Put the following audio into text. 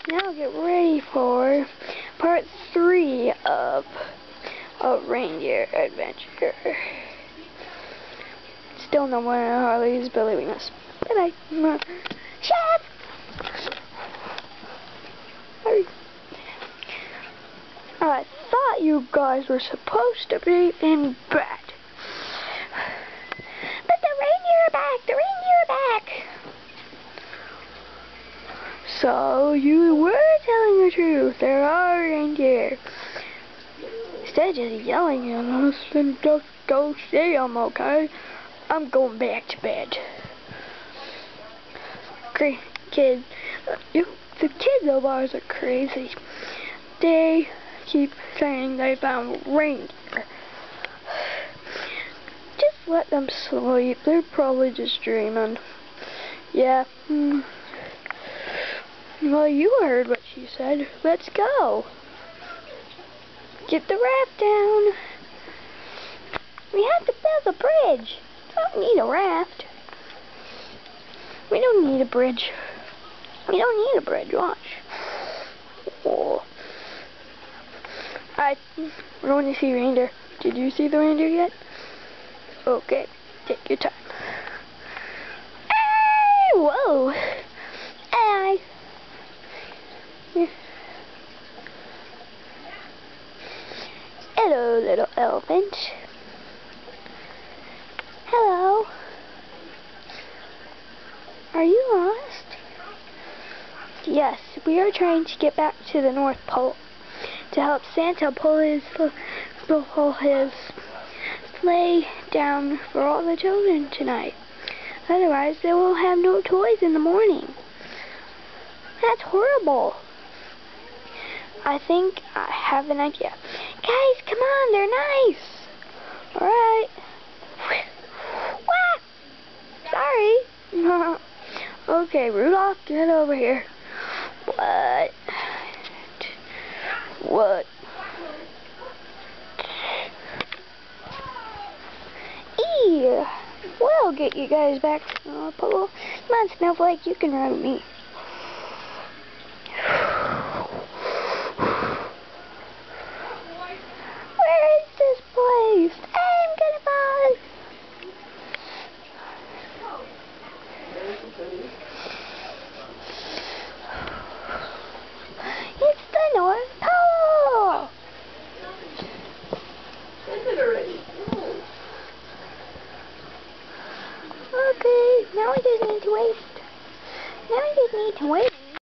Now get ready for part 3 of a reindeer adventure. Still no one at Harley's believing us. Bye bye. Chef! Hurry. I thought you guys were supposed to be in bed. But the reindeer are back! The reindeer are back! So you were telling the truth. There are reindeer. Instead of just yelling at us, then just go see them, okay? I'm going back to bed. Great kids. The kids of ours are crazy. They keep saying they found reindeer. Just let them sleep. They're probably just dreaming. Yeah. Well, you heard what she said. Let's go. Get the raft down. We have to build a bridge. We don't need a raft. We don't need a bridge. We don't need a bridge. Watch. Oh. We're going to see reindeer. Did you see the reindeer yet? Okay. Take your time. Hey! Whoa. Hey! Hello, little elephant. Hello. Are you lost? Yes, we are trying to get back to the North Pole to help Santa pull his sleigh down for all the children tonight. Otherwise, they will have no toys in the morning. That's horrible. I think I have an idea. Guys, come on, they're nice. Alright. Sorry. Okay, Rudolph, get over here. What? What? We'll get you guys back to the North Pole. Come on, Snowflake, you can ride with me.